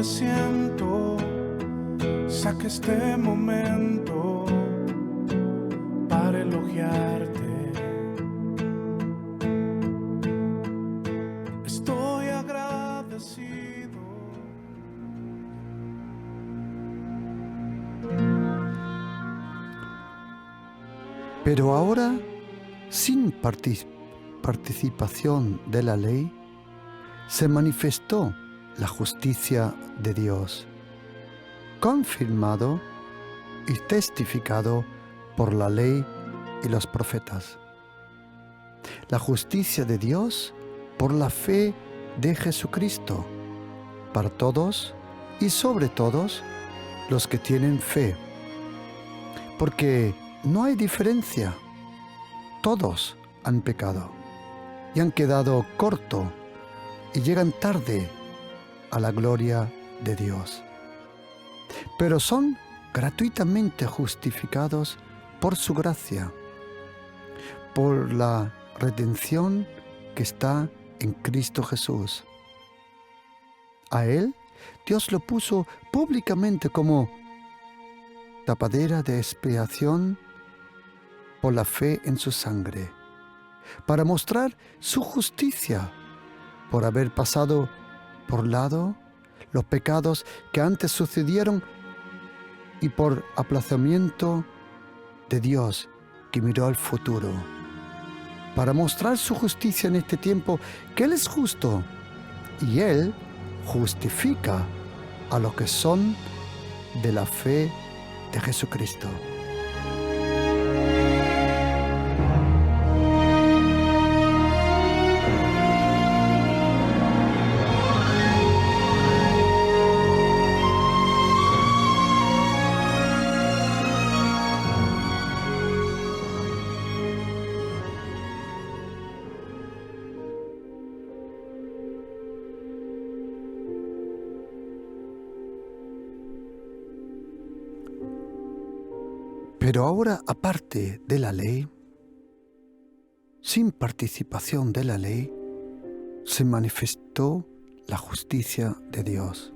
siento, saque este momento para elogiarte. Estoy agradecido. Pero ahora, sin participación de la ley, se manifestó la justicia de Dios, confirmado y testificado por la ley y los profetas. La justicia de Dios por la fe de Jesucristo, para todos y sobre todos los que tienen fe. Porque no hay diferencia. Todos han pecado y han quedado cortos y llegan tarde a la gloria de Dios. Pero son gratuitamente justificados por su gracia, por la redención que está en Cristo Jesús. A Él, Dios lo puso públicamente como tapadera de expiación por la fe en su sangre, para mostrar su justicia por haber pasado por lado los pecados que antes sucedieron y por aplazamiento de Dios que miró al futuro, para mostrar su justicia en este tiempo, que Él es justo y Él justifica a los que son de la fe de Jesucristo. Pero ahora, aparte de la ley, sin participación de la ley, se manifestó la justicia de Dios.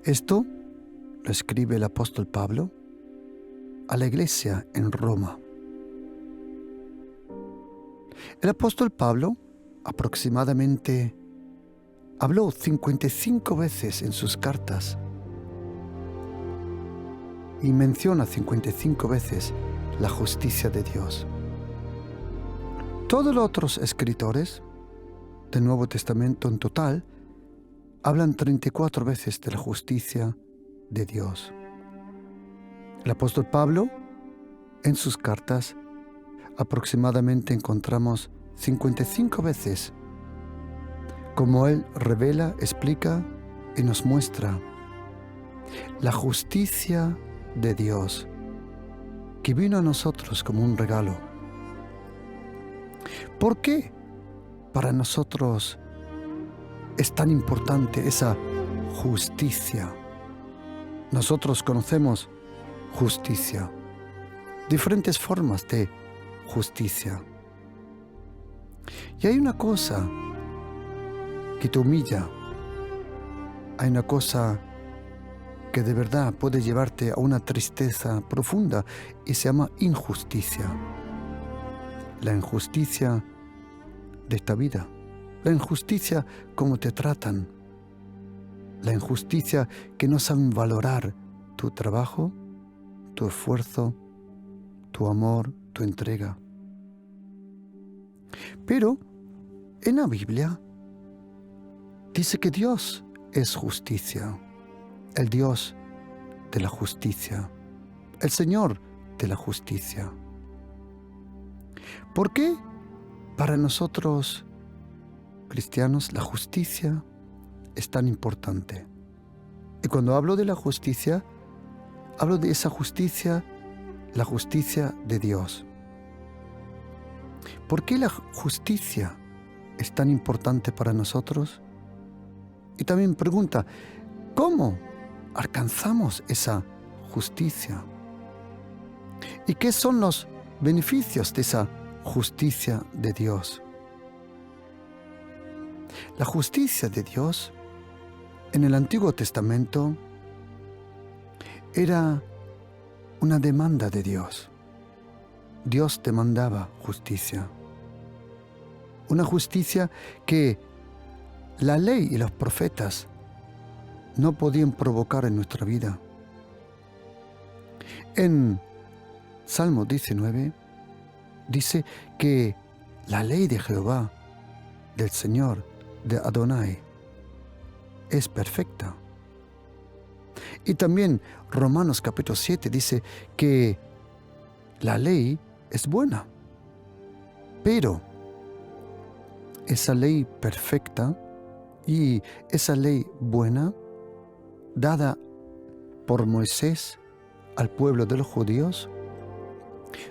Esto lo escribe el apóstol Pablo a la iglesia en Roma. El apóstol Pablo aproximadamente habló 55 veces en sus cartas y menciona 55 veces la justicia de Dios. Todos los otros escritores del Nuevo Testamento en total hablan 34 veces de la justicia de Dios. El apóstol Pablo, en sus cartas, aproximadamente encontramos 55 veces como él revela, explica y nos muestra la justicia de Dios que vino a nosotros como un regalo. ¿Por qué para nosotros es tan importante esa justicia? Nosotros conocemos justicia, diferentes formas de justicia. Y hay una cosa que te humilla, hay una cosa que de verdad puede llevarte a una tristeza profunda y se llama injusticia. La injusticia de esta vida, la injusticia como te tratan, la injusticia que no saben valorar tu trabajo, tu esfuerzo, tu amor, tu entrega. Pero en la Biblia dice que Dios es justicia, el Dios de la justicia, el Señor de la justicia. ¿Por qué para nosotros cristianos la justicia es tan importante? Y cuando hablo de la justicia, hablo de esa justicia, la justicia de Dios. ¿Por qué la justicia es tan importante para nosotros? Y también pregunta, ¿cómo alcanzamos esa justicia? ¿Y qué son los beneficios de esa justicia de Dios? La justicia de Dios En el Antiguo Testamento era una demanda de Dios. Dios demandaba justicia. Una justicia que la ley y los profetas no podían provocar en nuestra vida. En Salmo 19 dice que la ley de Jehová, del Señor, de Adonai, es perfecta. Y también Romanos capítulo 7 dice que la ley es buena. Pero esa ley perfecta y esa ley buena, dada por Moisés al pueblo de los judíos,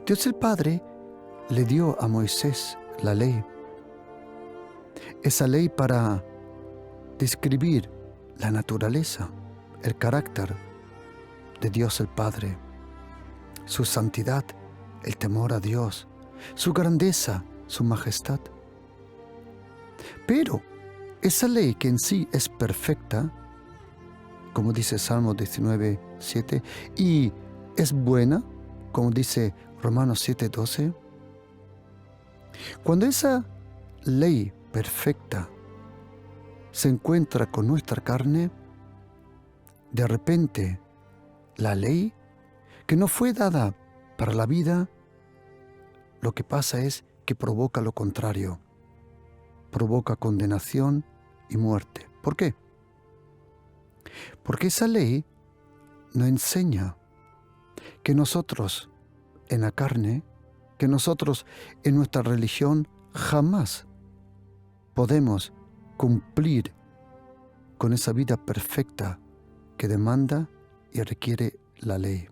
Dios el Padre le dio a Moisés la ley. Esa ley para describir la naturaleza, el carácter de Dios el Padre, su santidad, el temor a Dios, su grandeza, su majestad. Pero esa ley que en sí es perfecta, como dice Salmo 19, 7, y es buena, como dice Romanos 7, 12, cuando esa ley perfecta se encuentra con nuestra carne, de repente la ley que no fue dada para la vida, lo que pasa es que provoca lo contrario, provoca condenación y muerte. ¿Por qué? Porque esa ley nos enseña que nosotros en la carne, que nosotros en nuestra religión jamás podemos cumplir con esa vida perfecta que demanda y requiere la ley.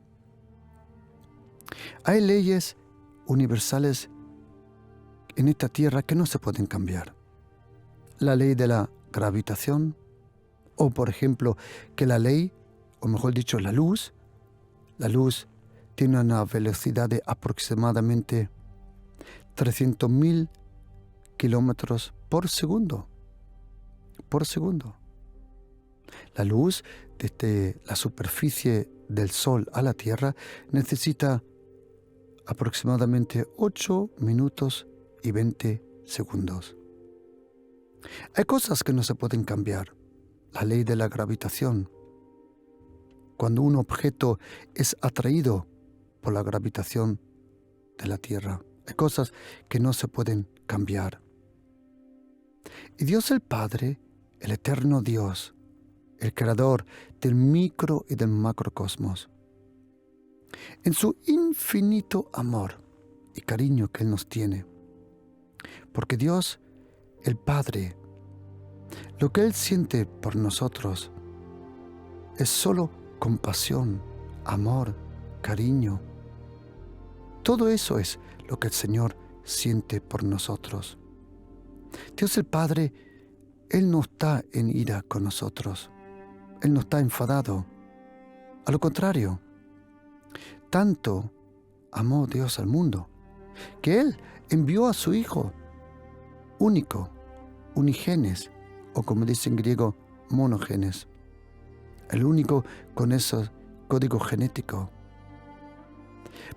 Hay leyes universales en esta tierra que no se pueden cambiar. La ley de la gravitación, o por ejemplo, que la ley, o mejor dicho, la luz tiene una velocidad de aproximadamente 300.000 kilómetros por segundo. Por segundo. La luz desde la superficie del Sol a la Tierra necesita aproximadamente 8 minutos y 20 segundos. Hay cosas que no se pueden cambiar. La ley de la gravitación. Cuando un objeto es atraído por la gravitación de la Tierra, hay cosas que no se pueden cambiar. Y Dios el Padre, el eterno Dios, el creador del micro y del macrocosmos, en su infinito amor y cariño que Él nos tiene, porque Dios, el Padre, lo que Él siente por nosotros es solo compasión, amor, cariño. Todo eso es lo que el Señor siente por nosotros. Dios el Padre, Él no está en ira con nosotros. Él no está enfadado. A lo contrario, tanto amó Dios al mundo, que Él envió a su Hijo único, unigenes, o como dice en griego, monogenes, el único con ese código genético,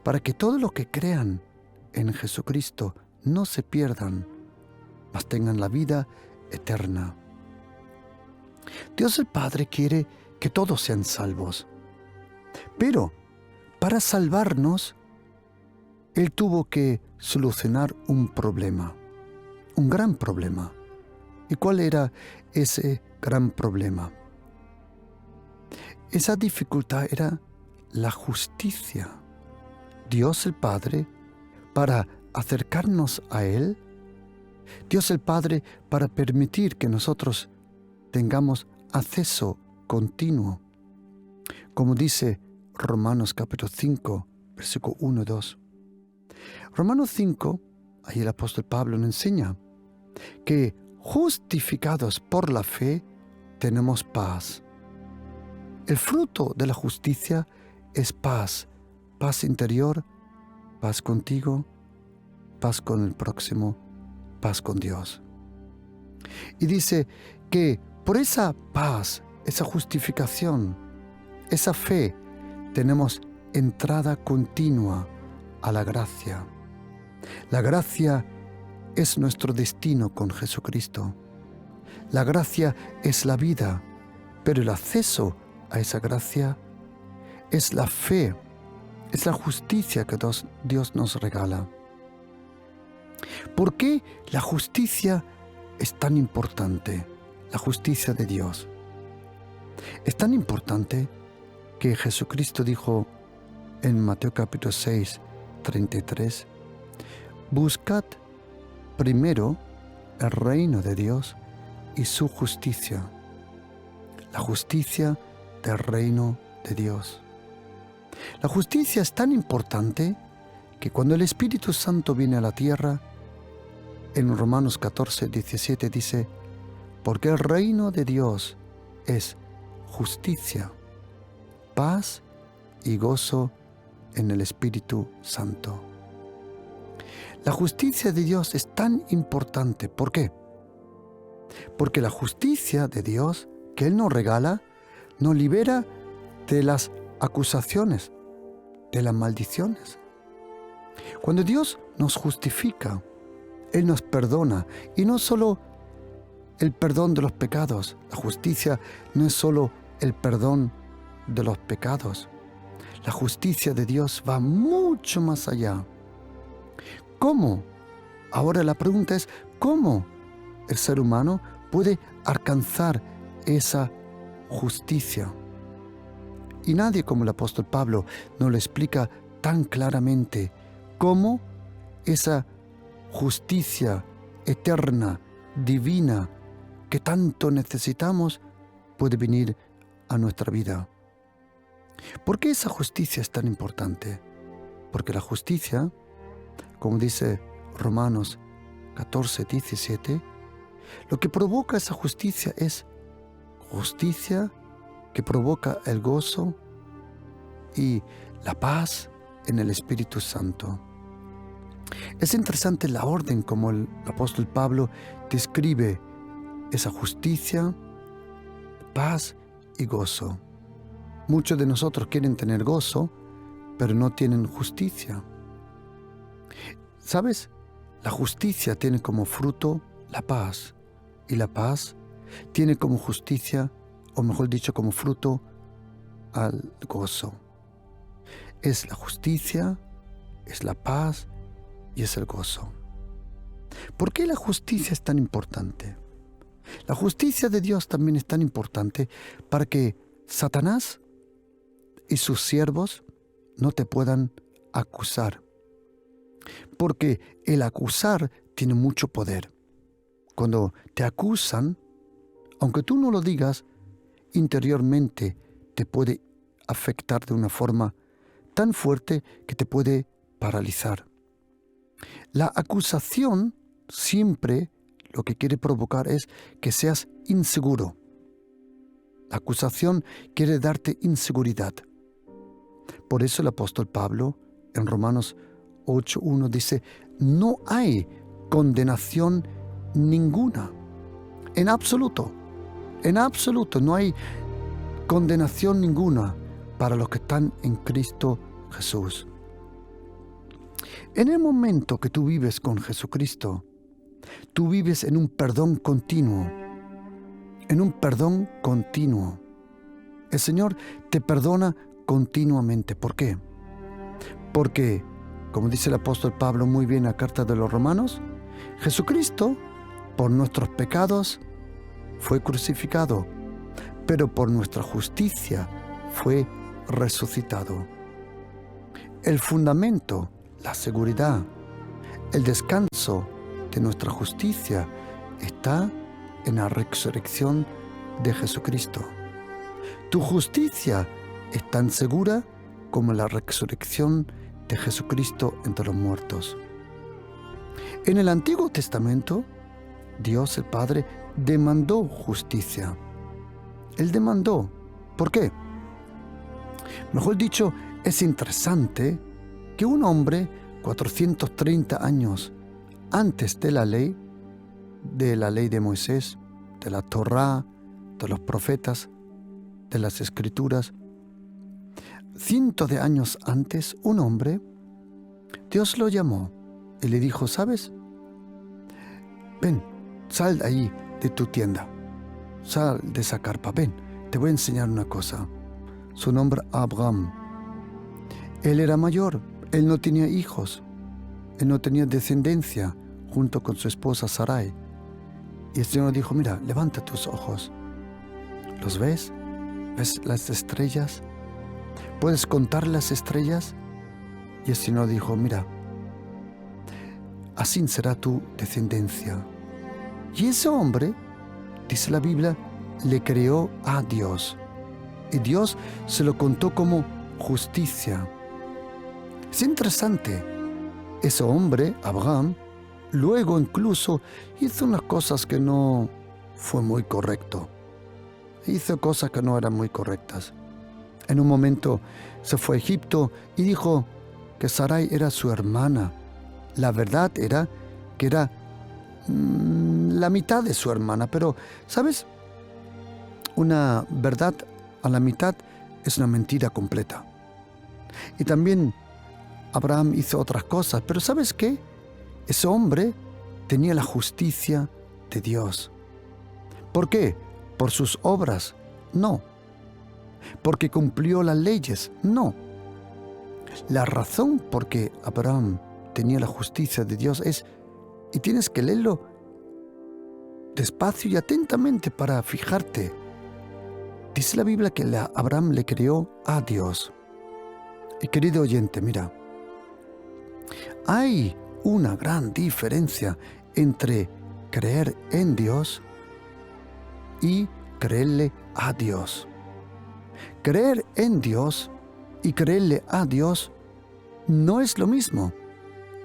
para que todos los que crean en Jesucristo no se pierdan, mas tengan la vida eterna. Dios el Padre quiere que todos sean salvos, pero para salvarnos, Él tuvo que solucionar un problema, un gran problema. ¿Y cuál era ese gran problema? Esa dificultad era la justicia. Dios el Padre, para acercarnos a Él, Dios el Padre, para permitir que nosotros tengamos acceso continuo, como dice Romanos capítulo 5, versículo 1 y 2. Romanos 5, ahí el apóstol Pablo nos enseña que justificados por la fe tenemos paz. El fruto de la justicia es paz, paz interior, paz contigo, paz con el próximo, paz con Dios. Y dice que por esa paz esa justificación, esa fe, tenemos entrada continua a la gracia. La gracia es nuestro destino con Jesucristo. La gracia es la vida, pero el acceso a esa gracia es la fe, es la justicia que Dios nos regala. ¿Por qué la justicia es tan importante? La justicia de Dios. Es tan importante que Jesucristo dijo en Mateo capítulo 6, 33, buscad primero el reino de Dios y su justicia. La justicia del reino de Dios. La justicia es tan importante que cuando el Espíritu Santo viene a la tierra, en Romanos 14, 17 dice, porque el reino de Dios es justicia, paz y gozo en el Espíritu Santo. La justicia de Dios es tan importante. ¿Por qué? Porque la justicia de Dios que Él nos regala nos libera de las acusaciones, de las maldiciones. Cuando Dios nos justifica, Él nos perdona, y no solo el perdón de los pecados. La justicia no es solo el perdón de los pecados. La justicia de Dios va mucho más allá. ¿Cómo? Ahora la pregunta es, ¿cómo el ser humano puede alcanzar esa justicia? Y nadie como el apóstol Pablo nos lo explica tan claramente cómo esa justicia eterna, divina, que tanto necesitamos, puede venir a nuestra vida. ¿Por qué esa justicia es tan importante? Porque la justicia, como dice Romanos 14, 17, lo que provoca esa justicia es justicia que provoca el gozo y la paz en el Espíritu Santo. Es interesante la orden como el apóstol Pablo describe esa justicia, paz y gozo. Muchos de nosotros quieren tener gozo, pero no tienen justicia. ¿Sabes? La justicia tiene como fruto la paz, y la paz tiene como justicia, o mejor dicho, como fruto al gozo. Es la justicia, es la paz y es el gozo. ¿Por qué la justicia es tan importante? La justicia de Dios también es tan importante para que Satanás y sus siervos no te puedan acusar. Porque el acusar tiene mucho poder. Cuando te acusan, aunque tú no lo digas, interiormente te puede afectar de una forma tan fuerte que te puede paralizar. La acusación siempre lo que quiere provocar es que seas inseguro. La acusación quiere darte inseguridad. Por eso el apóstol Pablo en Romanos 8:1 dice, no hay condenación ninguna. En absoluto no hay condenación ninguna para los que están en Cristo Jesús. En el momento que tú vives con Jesucristo, tú vives en un perdón continuo. En un perdón continuo. El Señor te perdona continuamente. ¿Por qué? Porque, como dice el apóstol Pablo muy bien en la carta de los Romanos, Jesucristo, por nuestros pecados, fue crucificado, pero por nuestra justicia fue resucitado. El fundamento, la seguridad, el descanso de nuestra justicia está en la resurrección de Jesucristo. Tu justicia es tan segura como la resurrección de Jesucristo entre los muertos. En el Antiguo Testamento, Dios el Padre demandó justicia. Él demandó. ¿Por qué? Mejor dicho, es interesante que un hombre 430 años antes de la ley de Moisés, de la Torá, de los profetas, de las Escrituras, cientos de años antes, un hombre, Dios lo llamó y le dijo, ¿sabes? Ven, sal de ahí de tu tienda, sal de esa carpa, ven, te voy a enseñar una cosa. Su nombre Abraham. Él era mayor, él no tenía hijos, él no tenía descendencia junto con su esposa Sarai. Y el Señor dijo, mira, levanta tus ojos. ¿Los ves? ¿Ves las estrellas? ¿Puedes contar las estrellas? Y el Señor dijo, mira, así será tu descendencia. Y ese hombre, dice la Biblia, le creó a Dios. Y Dios se lo contó como justicia. Es interesante. Ese hombre, Abraham, luego incluso hizo unas cosas que no fue muy correcto. Hizo cosas que no eran muy correctas. En un momento se fue a Egipto y dijo que Sarai era su hermana. La verdad era que era la mitad de su hermana. Pero, ¿sabes? Una verdad a la mitad es una mentira completa. Y también Abraham hizo otras cosas. Pero ¿sabes qué? Ese hombre tenía la justicia de Dios. ¿Por qué? ¿Por sus obras? No. ¿Porque cumplió las leyes? No. La razón por qué Abraham tenía la justicia de Dios es, y tienes que leerlo despacio y atentamente para fijarte. Dice la Biblia que Abraham le creó a Dios. Y querido oyente, mira, hay una gran diferencia entre creer en Dios y creerle a Dios. Creer en Dios y creerle a Dios no es lo mismo,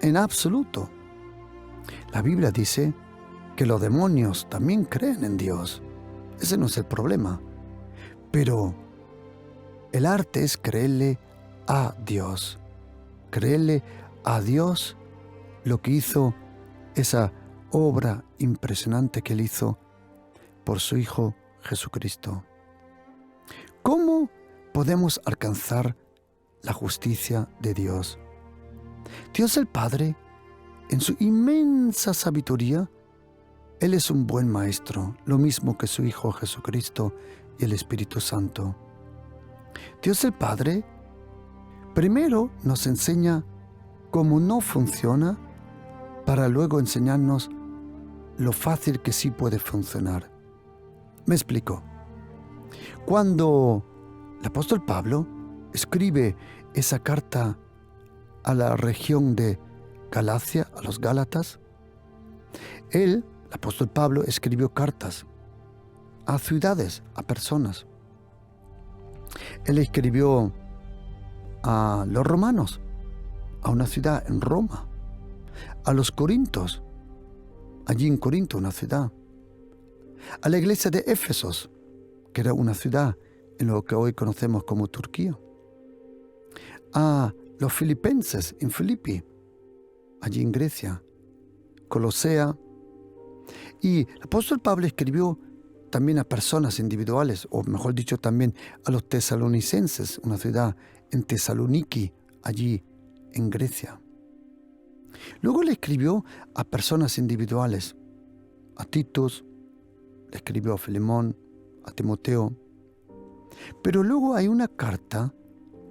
en absoluto. La Biblia dice que los demonios también creen en Dios. Ese no es el problema. Pero el arte es creerle a Dios. Creerle a Dios lo que hizo esa obra impresionante que Él hizo por su Hijo Jesucristo. ¿Cómo podemos alcanzar la justicia de Dios? Dios el Padre, en su inmensa sabiduría, Él es un buen maestro, lo mismo que su Hijo Jesucristo y el Espíritu Santo. Dios el Padre primero nos enseña cómo no funciona para luego enseñarnos lo fácil que sí puede funcionar. Me explico. Cuando el apóstol Pablo escribe esa carta a la región de Galacia, a los Gálatas, el apóstol Pablo escribió cartas a ciudades, a personas. Él escribió a los romanos, a una ciudad en Roma, a los corintios, allí en Corinto, una ciudad, a la iglesia de Éfesos, que era una ciudad en lo que hoy conocemos como Turquía, a los filipenses en Filipi, allí en Grecia, Colosea, y el apóstol Pablo escribió también a personas individuales, o mejor dicho también a los tesalonicenses, una ciudad en Tesaloniki, allí en Grecia. Luego le escribió a personas individuales, a Titus, le escribió a Filemón, a Timoteo. Pero luego hay una carta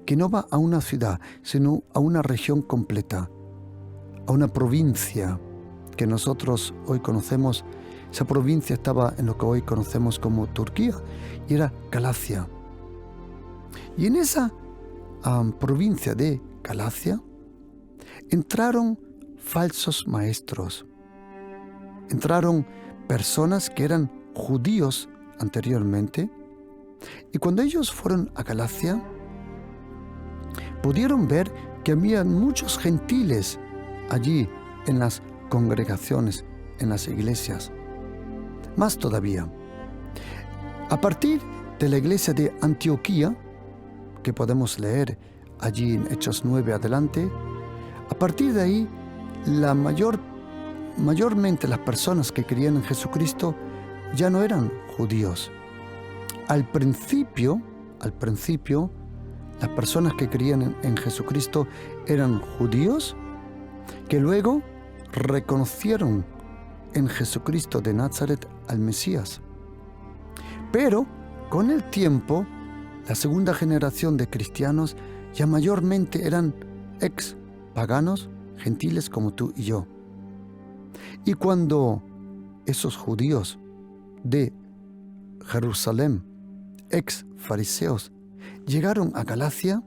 que no va a una ciudad, sino a una región completa, a una provincia que nosotros hoy conocemos. Esa provincia estaba en lo que hoy conocemos como Turquía y era Galacia. Y en esa provincia de Galacia entraron falsos maestros. Entraron personas que eran judíos anteriormente, y cuando ellos fueron a Galacia, pudieron ver que había muchos gentiles allí en las congregaciones, en las iglesias. Más todavía, a partir de la iglesia de Antioquía, que podemos leer allí en Hechos 9 adelante, a partir de ahí, mayormente las personas que creían en Jesucristo ya no eran judíos. al principio, las personas que creían en Jesucristo eran judíos que luego reconocieron en Jesucristo de Nazaret al Mesías. Pero con el tiempo, la segunda generación de cristianos ya mayormente eran ex-paganos, gentiles como tú y yo. Y cuando esos judíos de Jerusalén, ex-fariseos, llegaron a Galacia,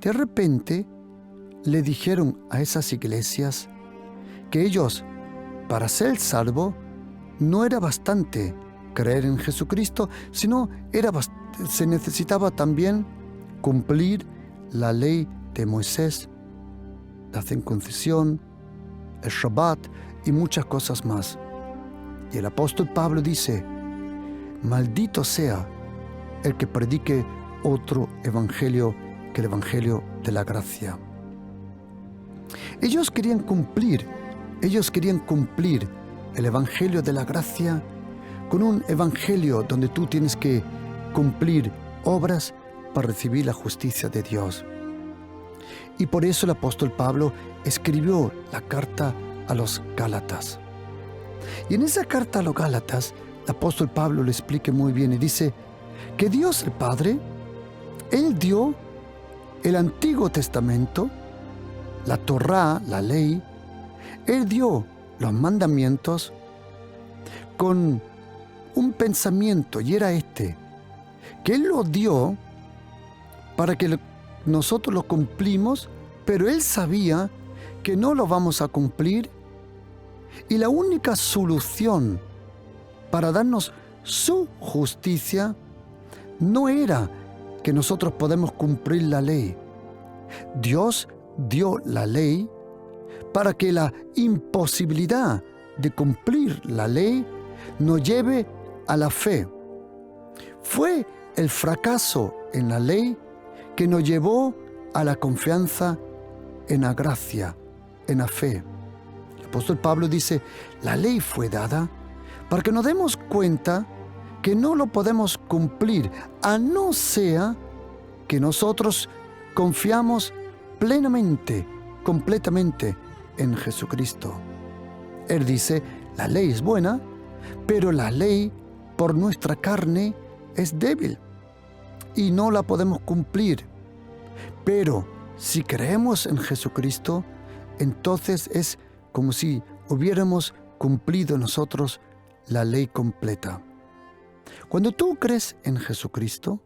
de repente le dijeron a esas iglesias que ellos, para ser salvos, no era bastante creer en Jesucristo, sino se necesitaba también cumplir la ley de Moisés, la circuncisión, el Shabbat y muchas cosas más. Y el apóstol Pablo dice: maldito sea el que predique otro evangelio que el evangelio de la gracia. Ellos querían cumplir el evangelio de la gracia con un evangelio donde tú tienes que cumplir obras para recibir la justicia de Dios. Y por eso el apóstol Pablo escribió la carta a los Gálatas. Y en esa carta a los Gálatas, el apóstol Pablo lo explica muy bien y dice que Dios el Padre, Él dio el Antiguo Testamento, la Torá, la ley, Él dio los mandamientos con un pensamiento, y era que Él lo dio para que nosotros lo cumplimos, pero Él sabía que no lo vamos a cumplir, y la única solución para darnos su justicia no era que nosotros podemos cumplir la ley. Dios dio la ley para que la imposibilidad de cumplir la ley nos lleve a la fe. Fue el fracaso en la ley que nos llevó a la confianza en la gracia, en la fe. El apóstol Pablo dice: la ley fue dada para que nos demos cuenta que no lo podemos cumplir, a no ser que nosotros confiamos plenamente, completamente en Jesucristo. Él dice: la ley es buena, pero la ley por nuestra carne es débil y no la podemos cumplir. Pero si creemos en Jesucristo, entonces es como si hubiéramos cumplido nosotros la ley completa. Cuando tú crees en Jesucristo,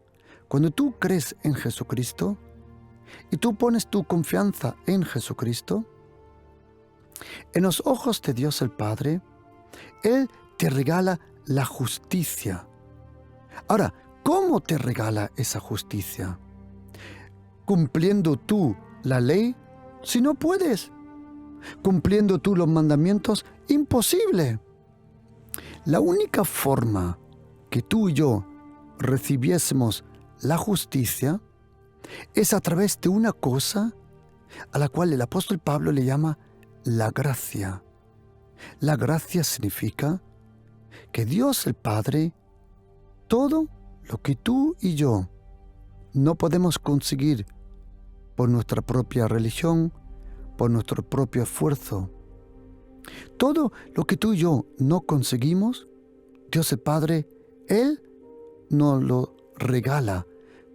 y tú pones tu confianza en Jesucristo, en los ojos de Dios el Padre, Él te regala la justicia. Ahora, ¿cómo te regala esa justicia? ¿Cumpliendo tú la ley? Si no puedes. ¿Cumpliendo tú los mandamientos? Imposible. La única forma que tú y yo recibiésemos la justicia es a través de una cosa a la cual el apóstol Pablo le llama la gracia. La gracia significa que Dios el Padre, todo lo que tú y yo no podemos conseguir por nuestra propia religión, por nuestro propio esfuerzo, todo lo que tú y yo no conseguimos, Dios el Padre, Él nos lo regala.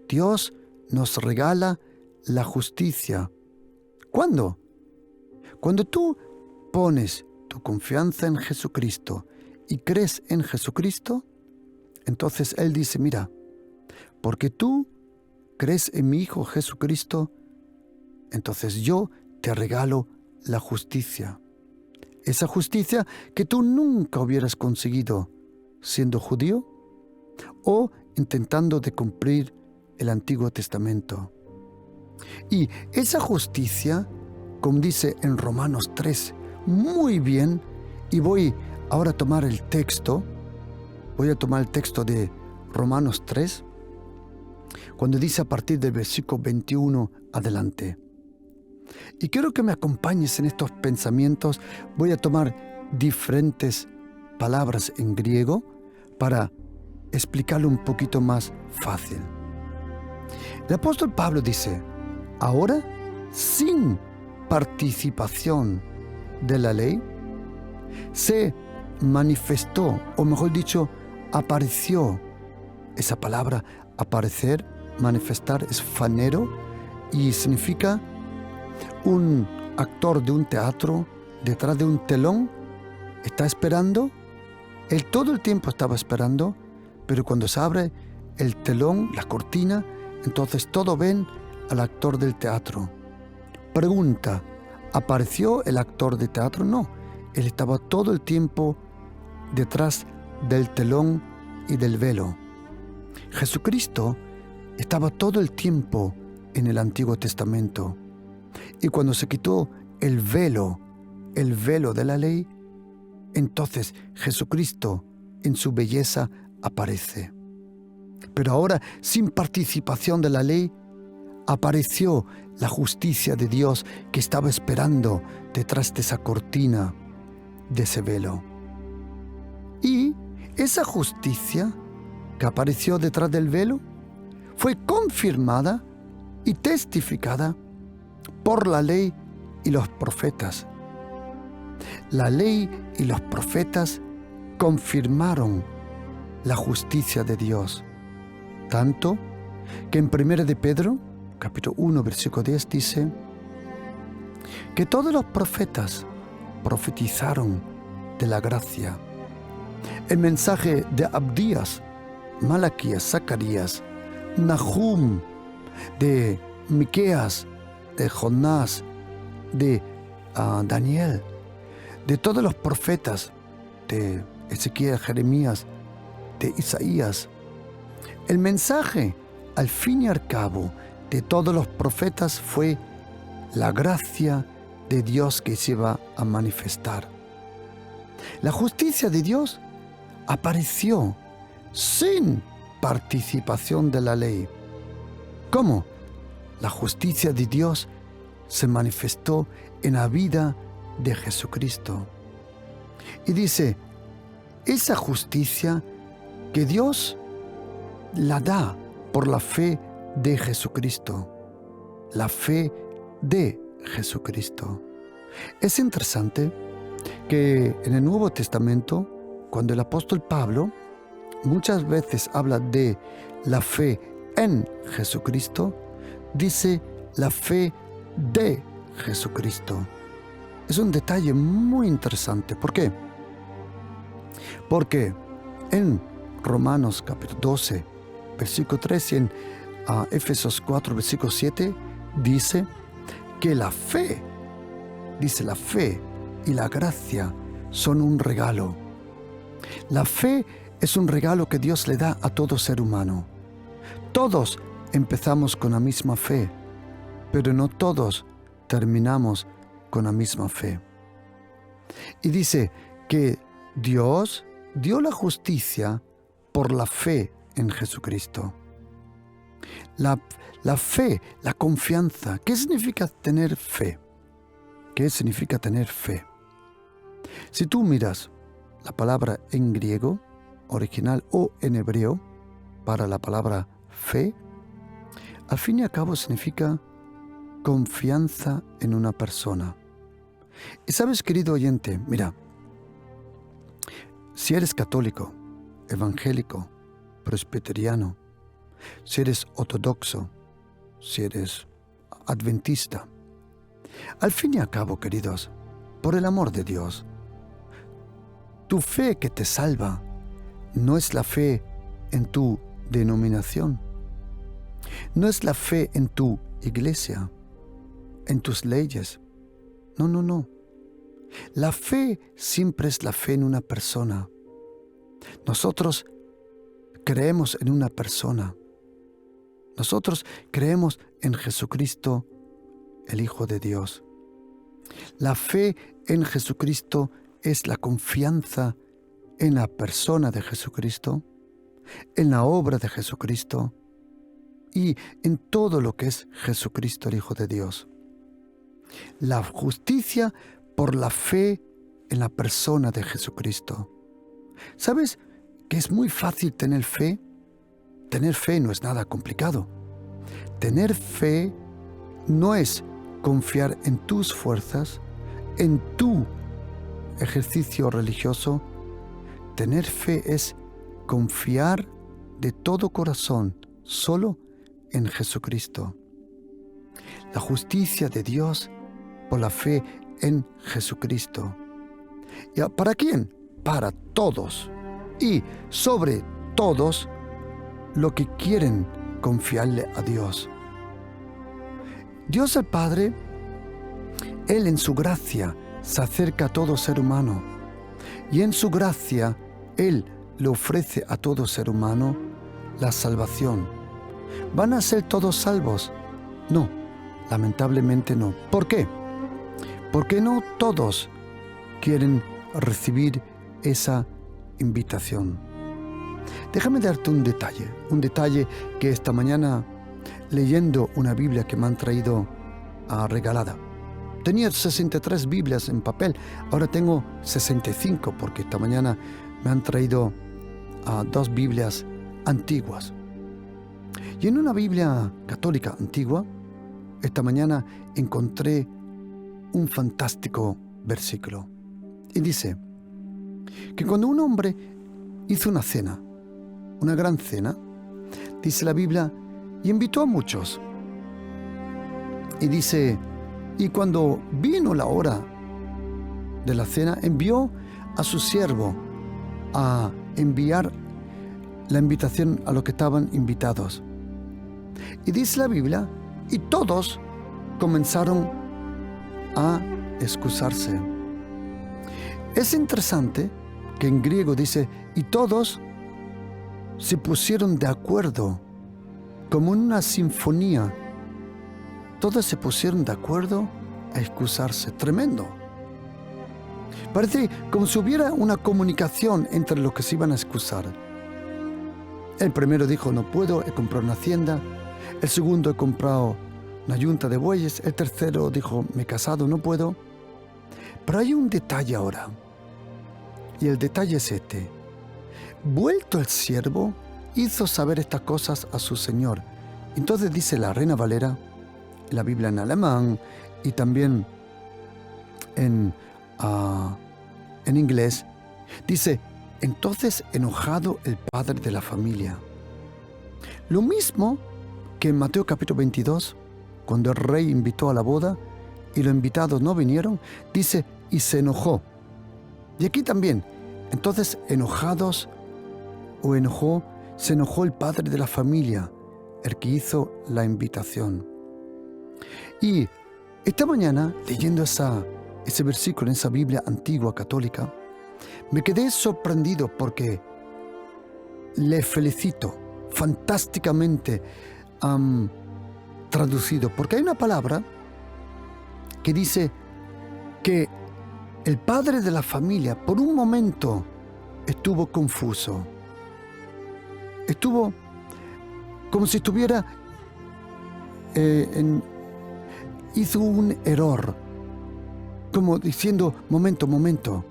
Dios nos regala la justicia. ¿Cuándo? Cuando tú pones tu confianza en Jesucristo y crees en Jesucristo, entonces Él dice: mira, porque tú crees en mi Hijo Jesucristo, entonces yo te regalo la justicia. Esa justicia que tú nunca hubieras conseguido siendo judío o intentando de cumplir el Antiguo Testamento. Y esa justicia, como dice en Romanos 3, muy bien, y voy ahora a tomar el texto, de Romanos 3, cuando dice a partir del versículo 21 adelante. Y quiero que me acompañes en estos pensamientos. Voy a tomar diferentes palabras en griego para explicarlo un poquito más fácil. El apóstol Pablo dice, ahora, sin participación de la ley, se manifestó, o mejor dicho, apareció. Esa palabra aparecer, manifestar, es fanero y significa un actor de un teatro detrás de un telón, está esperando. Él todo el tiempo estaba esperando, pero cuando se abre el telón, la cortina, entonces todos ven al actor del teatro. Pregunta, ¿apareció el actor de teatro? No, él estaba todo el tiempo detrás del telón y del velo. Jesucristo estaba todo el tiempo en el Antiguo Testamento. Y cuando se quitó el velo de la ley, entonces Jesucristo en su belleza aparece. Pero ahora, sin participación de la ley, apareció la justicia de Dios que estaba esperando detrás de esa cortina, de ese velo. Y esa justicia que apareció detrás del velo fue confirmada y testificada por la ley y los profetas. La ley y los profetas confirmaron la justicia de Dios, tanto que en 1 de Pedro, capítulo 1, versículo 10, dice que todos los profetas profetizaron de la gracia. El mensaje de Abdías, Malaquías, Zacarías, Nahum, de Miqueas, de Jonás, de Daniel, de todos los profetas, de Ezequiel, Jeremías, de Isaías. El mensaje, al fin y al cabo, de todos los profetas fue la gracia de Dios que se iba a manifestar. La justicia de Dios apareció sin participación de la ley. ¿Cómo? La justicia de Dios se manifestó en la vida de Jesucristo. Y dice, esa justicia que Dios la da por la fe de Jesucristo. La fe de Jesucristo. Es interesante que en el Nuevo Testamento, cuando el apóstol Pablo muchas veces habla de la fe en Jesucristo, dice la fe de Jesucristo. Es un detalle muy interesante. ¿Por qué? Porque en Romanos capítulo 12, versículo 3 y en Éfesos 4, versículo 7, dice que la fe y la gracia son un regalo. La fe es un regalo que Dios le da a todo ser humano. Todos empezamos con la misma fe, pero no todos terminamos con la misma fe. Y dice que Dios dio la justicia por la fe en Jesucristo. La fe, la confianza. ¿Qué significa tener fe? ¿Qué significa tener fe? Si tú miras la palabra en griego original o en hebreo para la palabra fe, al fin y al cabo significa confianza en una persona. Y sabes, querido oyente, mira, si eres católico, evangélico, presbiteriano, si eres ortodoxo, si eres adventista, al fin y al cabo, queridos, por el amor de Dios, tu fe que te salva no es la fe en tu denominación, no es la fe en tu iglesia, en tus leyes. No, no, no. La fe siempre es la fe en una persona. Nosotros creemos en una persona. Nosotros creemos en Jesucristo, el Hijo de Dios. La fe en Jesucristo es la confianza en la persona de Jesucristo, en la obra de Jesucristo y en todo lo que es Jesucristo, el Hijo de Dios. La justicia por la fe en la persona de Jesucristo. ¿Sabes que es muy fácil tener fe. Tener fe no es nada complicado. Tener fe no es confiar en tus fuerzas, en tu ejercicio religioso. Tener fe es confiar de todo corazón solo en Jesucristo. La justicia de Dios por la fe en Jesucristo. ¿Y para quién? Para todos. Y sobre todos los que quieren confiarle a Dios. Dios el Padre, Él en su gracia se acerca a todo ser humano. Y en su gracia, Él le ofrece a todo ser humano la salvación. ¿Van a ser todos salvos? No, lamentablemente no. ¿Por qué? Porque no todos quieren recibir esa invitación. Déjame darte un detalle que esta mañana, leyendo una Biblia que me han traído regalada. Tenía 63 Biblias en papel, ahora tengo 65 porque esta mañana me han traído 2 Biblias antiguas. Y en una Biblia católica antigua, esta mañana encontré un fantástico versículo. Y dice que cuando un hombre hizo una cena, una gran cena, dice la Biblia, y invitó a muchos. Y dice, y cuando vino la hora de la cena, envió a su siervo a enviar la invitación a los que estaban invitados. Y dice la Biblia, y todos comenzaron a excusarse. Es interesante que en griego dice, y todos se pusieron de acuerdo, como en una sinfonía. Todos se pusieron de acuerdo a excusarse. Tremendo. Parece como si hubiera una comunicación entre los que se iban a excusar. El primero dijo, no puedo, he comprado una hacienda. El segundo, he comprado una yunta de bueyes. El tercero dijo, me he casado, no puedo. Pero hay un detalle ahora. Y el detalle es este. Vuelto el siervo, hizo saber estas cosas a su señor. Entonces dice la Reina Valera, la Biblia en alemán y también en inglés, dice, entonces enojado el padre de la familia. Lo mismo que en Mateo capítulo 22, cuando el rey invitó a la boda y los invitados no vinieron, dice, y se enojó. Y aquí también, entonces se enojó el padre de la familia, el que hizo la invitación. Y esta mañana, leyendo ese versículo en esa Biblia antigua católica, me quedé sorprendido porque le felicito, fantásticamente traducido, porque hay una palabra que dice que el padre de la familia por un momento estuvo confuso. Estuvo como si estuviera hizo un error, como diciendo, momento,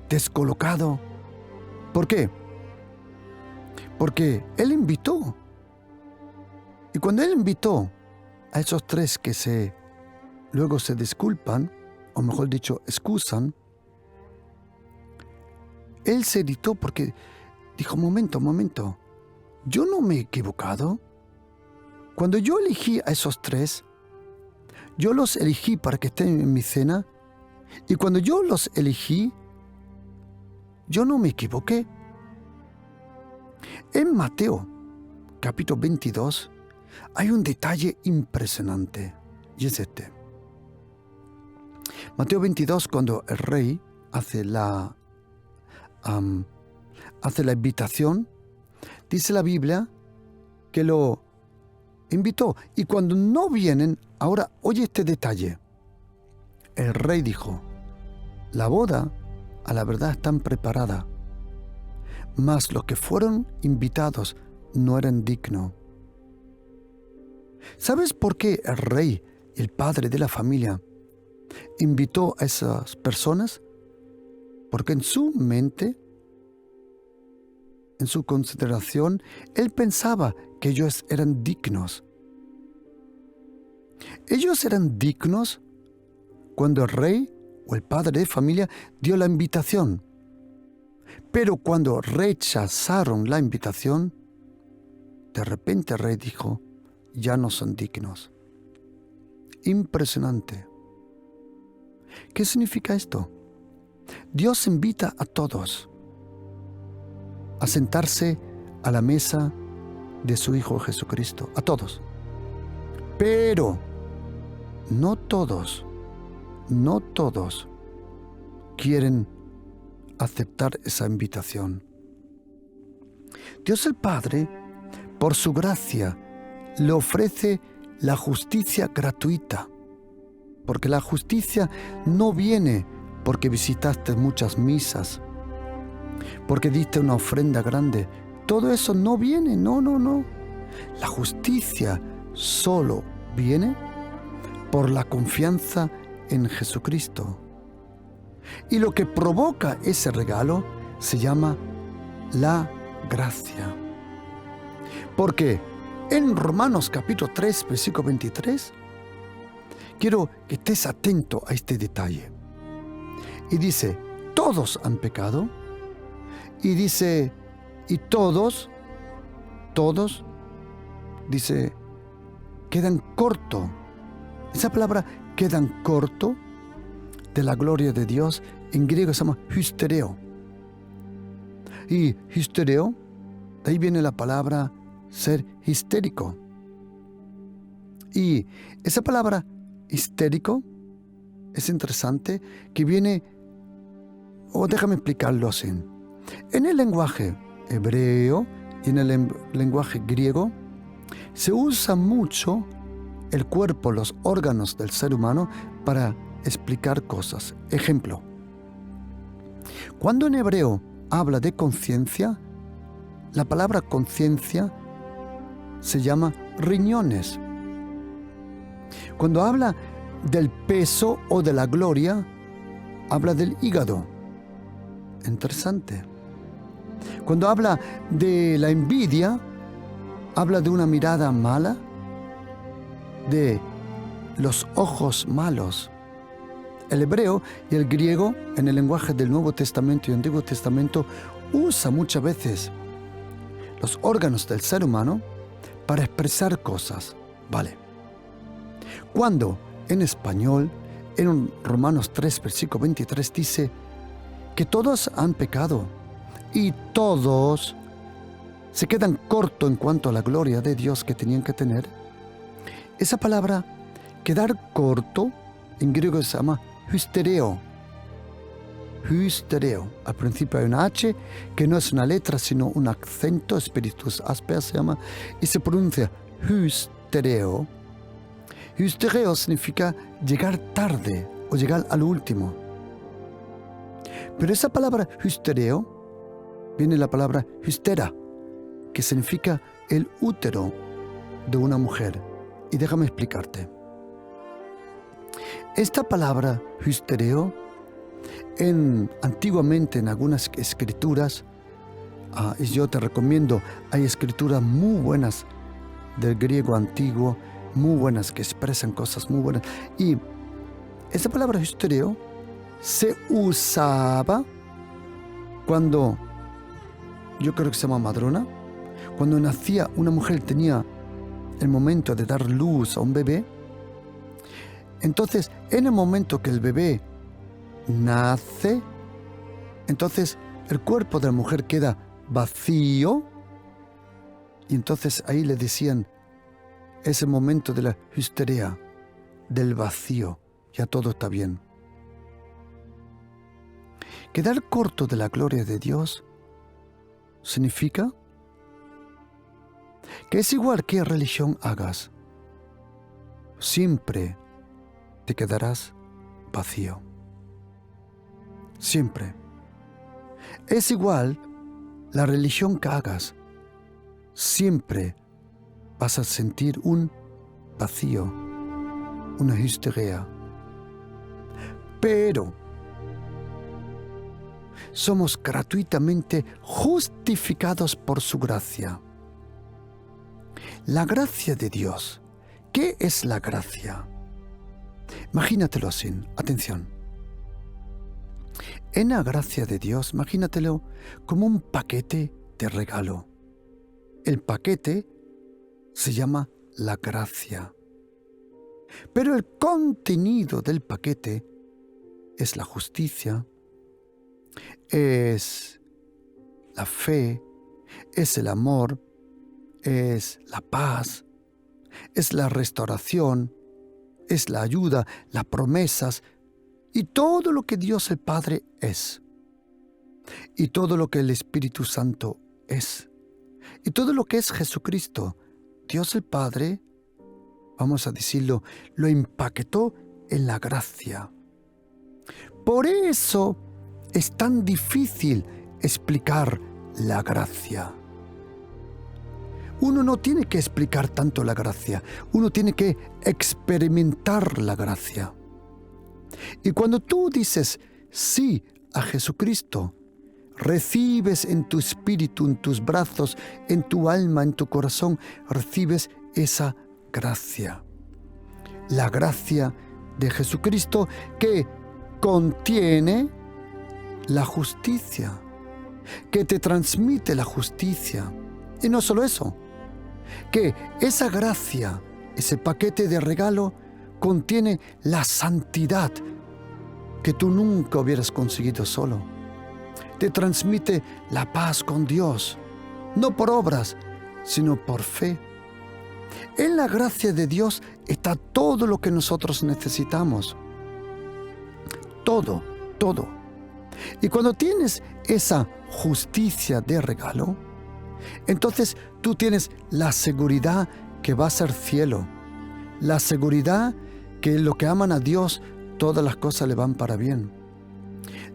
descolocado. ¿Por qué? Porque él invitó. Y cuando él invitó a esos 3 que luego se disculpan, o mejor dicho, excusan, él se irritó porque dijo, momento, yo no me he equivocado. Cuando yo elegí a esos 3, yo los elegí para que estén en mi cena, y cuando yo los elegí, yo no me equivoqué. En Mateo, capítulo 22, hay un detalle impresionante, y es este. Mateo 22, cuando el rey hace la invitación, dice la Biblia que lo invitó. Y cuando no vienen, ahora oye este detalle. El rey dijo, la boda a la verdad está preparada, mas los que fueron invitados no eran dignos. ¿Sabes por qué el rey, el padre de la familia, invitó a esas personas? Porque en su mente, en su consideración, él pensaba que ellos eran dignos. Ellos eran dignos cuando el rey o el padre de familia dio la invitación. Pero cuando rechazaron la invitación, de repente el rey dijo, ya no son dignos. Impresionante. ¿Qué significa esto? Dios invita a todos a sentarse a la mesa de su Hijo Jesucristo, a todos. Pero no todos quieren aceptar esa invitación. Dios el Padre, por su gracia, le ofrece la justicia gratuita. Porque la justicia no viene porque visitaste muchas misas, porque diste una ofrenda grande. Todo eso no viene, no. La justicia solo viene por la confianza en Jesucristo. Y lo que provoca ese regalo se llama la gracia. Porque en Romanos capítulo 3, versículo 23, quiero que estés atento a este detalle. Y dice, todos han pecado. Y dice, y todos, dice, quedan corto. Esa palabra, quedan corto, de la gloria de Dios, en griego se llama hystereo. Y hystereo, de ahí viene la palabra ser histérico. Y esa palabra histérico es interesante, que viene, déjame explicarlo así. En el lenguaje hebreo y en el lenguaje griego se usa mucho el cuerpo, los órganos del ser humano para explicar cosas. Ejemplo, cuando en hebreo habla de conciencia, la palabra conciencia se llama riñones. Cuando habla del peso o de la gloria, habla del hígado. Interesante. Cuando habla de la envidia, habla de una mirada mala, de los ojos malos. El hebreo y el griego, en el lenguaje del Nuevo Testamento y Antiguo Testamento, usa muchas veces los órganos del ser humano para expresar cosas. Vale. Cuando en español, en Romanos 3, versículo 23, dice que todos han pecado y todos se quedan cortos en cuanto a la gloria de Dios que tenían que tener. Esa palabra, quedar corto, en griego se llama hystereo. Hystereo. Al principio hay una H que no es una letra sino un acento, espíritus áspera se llama, y se pronuncia hystereo. Hystereo significa llegar tarde o llegar al último. Pero esa palabra hystereo viene de la palabra hystera, que significa el útero de una mujer. Y déjame explicarte. Esta palabra hystereo, antiguamente en algunas escrituras, y yo te recomiendo, hay escrituras muy buenas del griego antiguo, muy buenas, que expresan cosas muy buenas. Y esa palabra hystereo se usaba cuando, yo creo que se llama madrona, cuando nacía una mujer, tenía el momento de dar luz a un bebé. Entonces, en el momento que el bebé nace, entonces el cuerpo de la mujer queda vacío, y entonces ahí le decían, es el momento de la hysteria, del vacío, ya todo está bien. Quedar corto de la gloria de Dios significa que es igual que religión hagas, siempre te quedarás vacío. Siempre. Es igual la religión que hagas, siempre vas a sentir un vacío, una histeria. Pero somos gratuitamente justificados por su gracia. La gracia de Dios. ¿Qué es la gracia? Imagínatelo así, atención. En la gracia de Dios, imagínatelo como un paquete de regalo. El paquete se llama la gracia. Pero el contenido del paquete es la justicia, es la fe, es el amor, es la paz, es la restauración, es la ayuda, las promesas y todo lo que Dios el Padre es. Y todo lo que el Espíritu Santo es. Y todo lo que es Jesucristo. Dios el Padre, vamos a decirlo, lo empaquetó en la gracia. Por eso es tan difícil explicar la gracia. Uno no tiene que explicar tanto la gracia, uno tiene que experimentar la gracia. Y cuando tú dices sí a Jesucristo, recibes en tu espíritu, en tus brazos, en tu alma, en tu corazón, recibes esa gracia. La gracia de Jesucristo que contiene la justicia, que te transmite la justicia. Y no solo eso, que esa gracia, ese paquete de regalo, contiene la santidad que tú nunca hubieras conseguido solo. Te transmite la paz con Dios, no por obras, sino por fe. En la gracia de Dios está todo lo que nosotros necesitamos. Todo, todo. Y cuando tienes esa justicia de regalo, entonces tú tienes la seguridad que vas al cielo, la seguridad que lo que aman a Dios, todas las cosas le van para bien,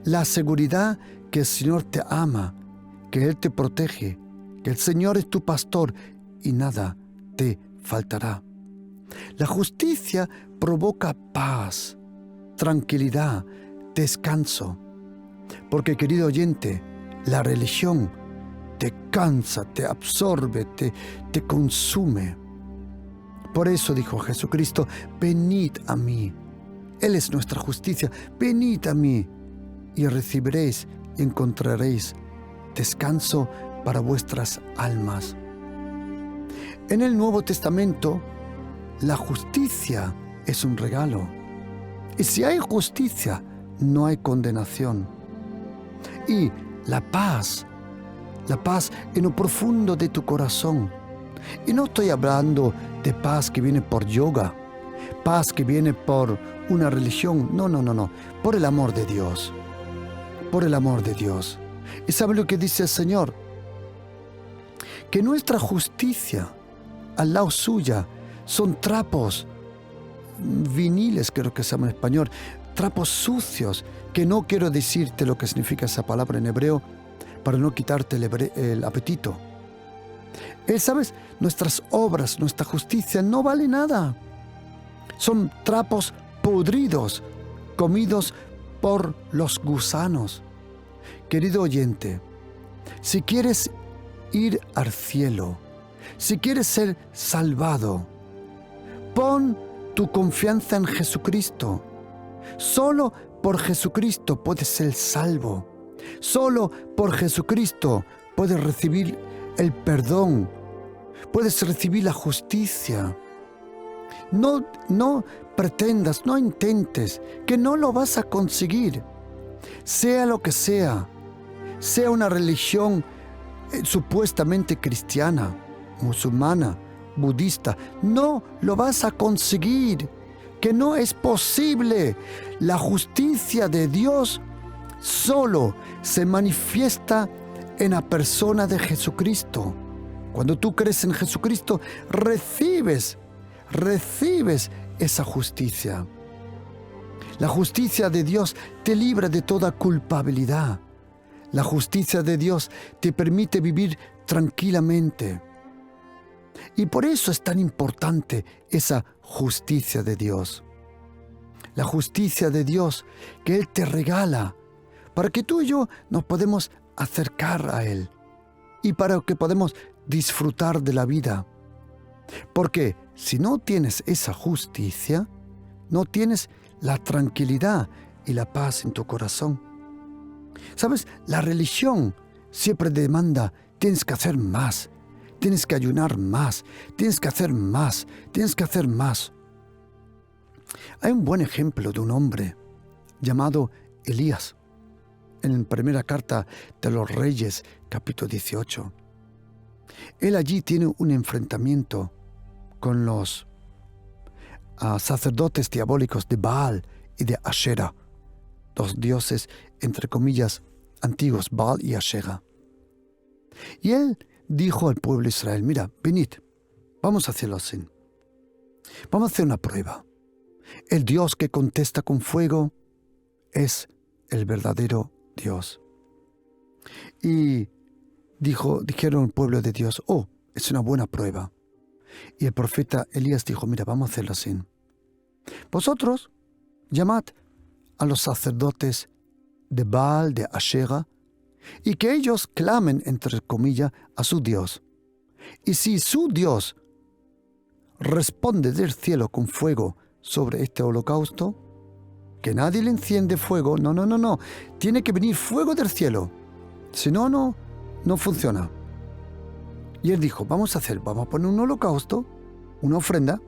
la seguridad que el Señor te ama, que Él te protege, que el Señor es tu pastor y nada te faltará. La justicia provoca paz, tranquilidad, descanso, porque, querido oyente, la religión te cansa, te absorbe, te consume. Por eso dijo Jesucristo, venid a mí. Él es nuestra justicia. Venid a mí y recibiréis y encontraréis descanso para vuestras almas. En el Nuevo Testamento, la justicia es un regalo. Y si hay justicia, no hay condenación. Y la paz en lo profundo de tu corazón. Y no estoy hablando de paz que viene por yoga, paz que viene por una religión. No. Por el amor de Dios. Por el amor de Dios. ¿Y sabe lo que dice el Señor? Que nuestra justicia al lado suya son trapos viniles, creo que se llama en español, trapos sucios, que no quiero decirte lo que significa esa palabra en hebreo para no quitarte el apetito. ¿Sabes? Nuestras obras, nuestra justicia no vale nada. Son trapos podridos, comidos por los gusanos. Querido oyente, si quieres ir al cielo, si quieres ser salvado, pon tu confianza en Jesucristo. Solo por Jesucristo puedes ser salvo. Solo por Jesucristo puedes recibir el perdón. Puedes recibir la justicia. No pretendas, no intentes, que no lo vas a conseguir. Sea lo que sea una religión supuestamente cristiana, musulmana, budista, no lo vas a conseguir, que no es posible. La justicia de Dios solo se manifiesta en la persona de Jesucristo. Cuando tú crees en Jesucristo, recibes esa justicia. La justicia de Dios te libra de toda culpabilidad. La justicia de Dios te permite vivir tranquilamente. Y por eso es tan importante esa justicia de Dios. La justicia de Dios que Él te regala para que tú y yo nos podemos acercar a Él y para que podamos disfrutar de la vida. Porque si no tienes esa justicia, no tienes la tranquilidad y la paz en tu corazón. ¿Sabes? La religión siempre demanda, tienes que hacer más, tienes que ayunar más, tienes que hacer más, tienes que hacer más. Hay un buen ejemplo de un hombre llamado Elías, en la primera carta de los Reyes, capítulo 18. Él allí tiene un enfrentamiento con los sacerdotes diabólicos de Baal y de Ashera, dos dioses, entre comillas, antiguos, Baal y Ashera. Y él dijo al pueblo de Israel, mira, venid, vamos a hacerlo así. Vamos a hacer una prueba. El Dios que contesta con fuego es el verdadero Dios. Y dijeron el pueblo de Dios, oh, es una buena prueba. Y el profeta Elías dijo, mira, vamos a hacerlo así. Vosotros llamad a los sacerdotes de Baal, de Ashera, y que ellos clamen, entre comillas, a su Dios. Y si su Dios responde del cielo con fuego sobre este holocausto, que nadie le enciende fuego, no, tiene que venir fuego del cielo, si no, no funciona. Y él dijo, vamos a poner un holocausto, una ofrenda,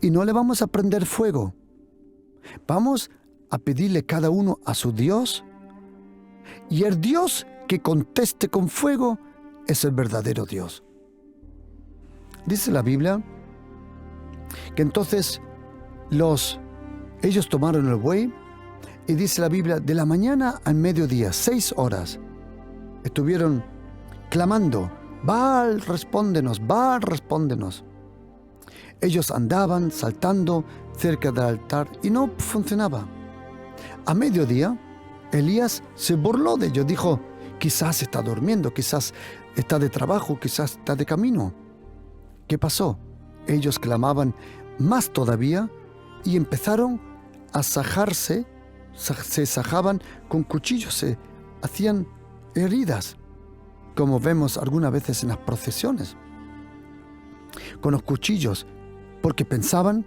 y no le vamos a prender fuego. Vamos a pedirle cada uno a su Dios, y el Dios que conteste con fuego es el verdadero Dios. Dice la Biblia que entonces ellos tomaron el buey, y dice la Biblia, de la mañana al mediodía, 6 horas, estuvieron clamando, Baal, respóndenos, Baal, respóndenos. Ellos andaban saltando cerca del altar y no funcionaba. A mediodía, Elías se burló de ellos, dijo, quizás está durmiendo, quizás está de trabajo, quizás está de camino. ¿Qué pasó? Ellos clamaban más todavía y empezaron a sajarse, se sajaban con cuchillos, se hacían heridas, como vemos algunas veces en las procesiones, con los cuchillos, porque pensaban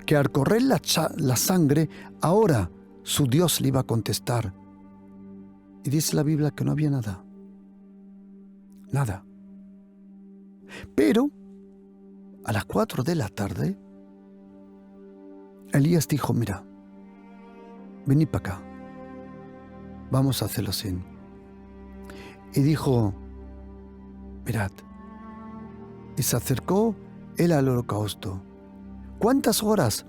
que al correr la sangre, ahora su Dios le iba a contestar. Y dice la Biblia que no había nada. Nada. Pero a las 4 de la tarde, Elías dijo, mira, venid para acá, vamos a hacerlo así. Y dijo, mirad, y se acercó él al holocausto. ¿Cuántas horas,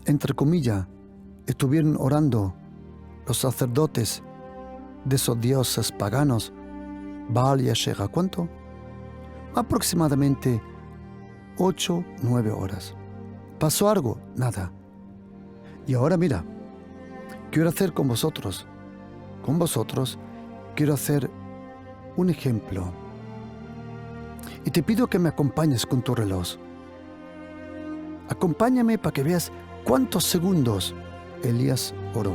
entre comillas, estuvieron orando los sacerdotes de esos dioses paganos, Baal y Ashera? ¿Cuánto? Aproximadamente 8, 9 horas. ¿Pasó algo? Nada. Y ahora mira, quiero hacer con vosotros quiero hacer un ejemplo. Y te pido que me acompañes con tu reloj. Acompáñame para que veas cuántos segundos Elías oró.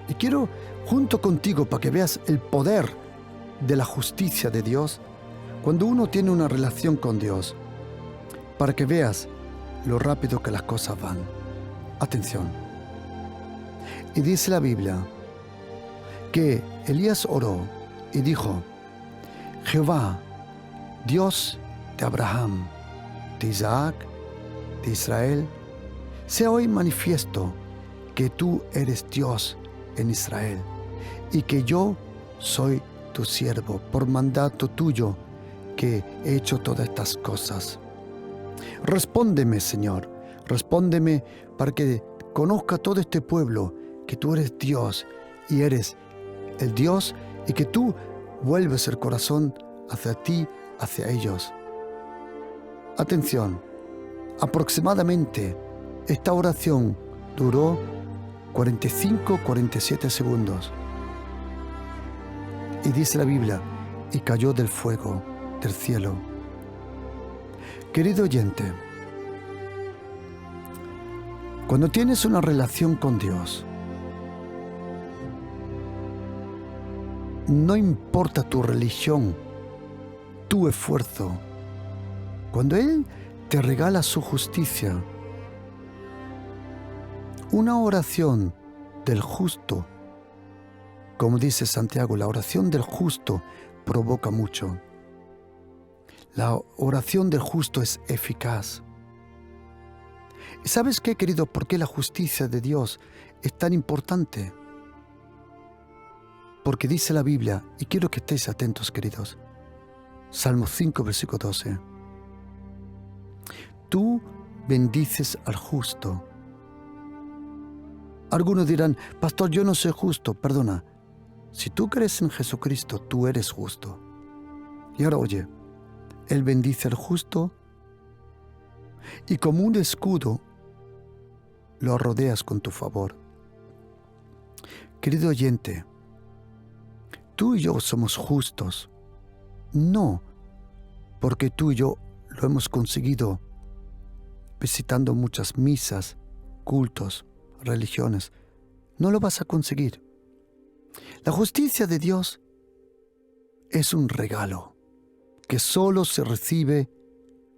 Y quiero, junto contigo, para que veas el poder de la justicia de Dios, cuando uno tiene una relación con Dios, para que veas lo rápido que las cosas van. Atención. Y dice la Biblia que Elías oró y dijo, Jehová, Dios de Abraham, de Isaac, de Israel, sea hoy manifiesto que tú eres Dios en Israel y que yo soy tu siervo por mandato tuyo que he hecho todas estas cosas. Respóndeme, Señor, respóndeme para que conozca todo este pueblo que tú eres Dios y eres el Dios y que tú vuelves el corazón hacia ti, hacia ellos. Atención, aproximadamente esta oración duró 45-47 segundos. Y dice la Biblia, y cayó del fuego del cielo. Querido oyente, cuando tienes una relación con Dios, No importa tu religión, tu esfuerzo. Cuando Él te regala su justicia, una oración del justo, como dice Santiago, la oración del justo provoca mucho. La oración del justo es eficaz. ¿Y sabes qué, querido? ¿Por qué la justicia de Dios es tan importante? Porque dice la Biblia, y quiero que estéis atentos, queridos, Salmo 5, versículo 12. Tú bendices al justo. Algunos dirán, pastor, yo no soy justo. Perdona, si tú crees en Jesucristo, tú eres justo. Y ahora oye, Él bendice al justo y como un escudo lo rodeas con tu favor. Querido oyente, tú y yo somos justos, no porque tú y yo lo hemos conseguido visitando muchas misas, cultos, religiones. No lo vas a conseguir. La justicia de Dios es un regalo que solo se recibe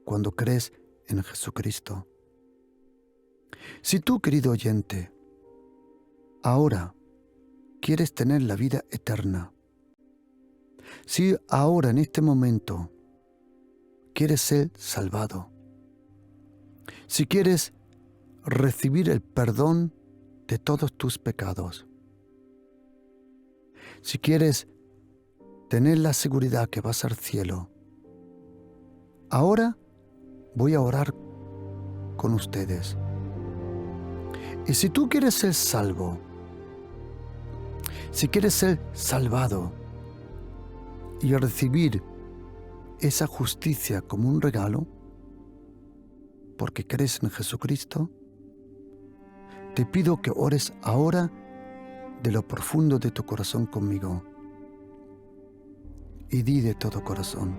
cuando crees en Jesucristo. Si tú, querido oyente, ahora quieres tener la vida eterna, si ahora en este momento quieres ser salvado, si quieres recibir el perdón de todos tus pecados, si quieres tener la seguridad que vas al cielo, ahora voy a orar con ustedes. Y si tú quieres ser salvo, si quieres ser salvado y recibir esa justicia como un regalo, porque crees en Jesucristo, te pido que ores ahora de lo profundo de tu corazón conmigo y di de todo corazón: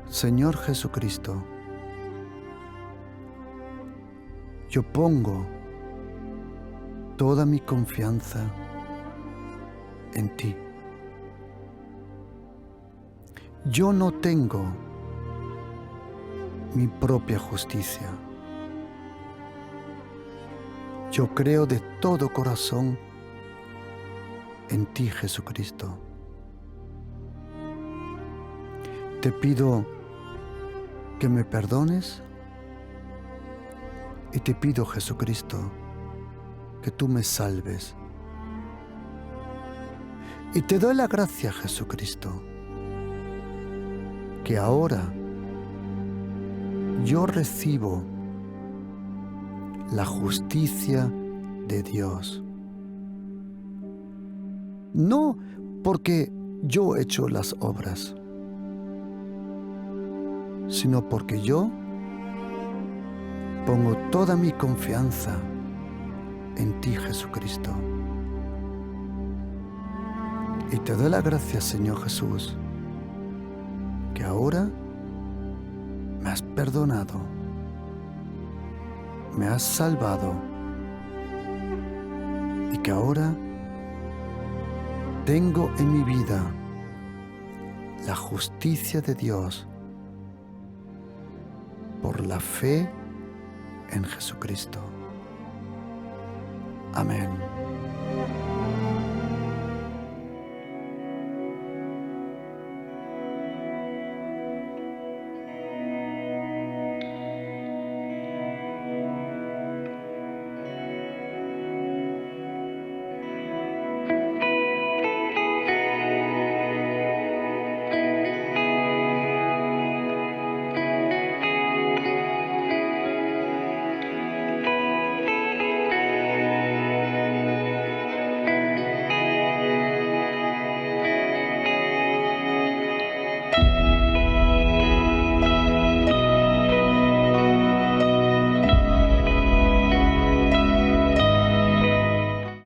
Señor Jesucristo, yo pongo toda mi confianza en ti. Yo no tengo mi propia justicia. Yo creo de todo corazón en ti, Jesucristo. Te pido que me perdones y te pido, Jesucristo, que tú me salves. Y te doy la gracia, Jesucristo, que ahora yo recibo la justicia de Dios. No porque yo he hecho las obras, sino porque yo pongo toda mi confianza en ti, Jesucristo. Y te doy la gracia, Señor Jesús, que ahora me has perdonado, me has salvado y que ahora tengo en mi vida la justicia de Dios por la fe en Jesucristo. Amén.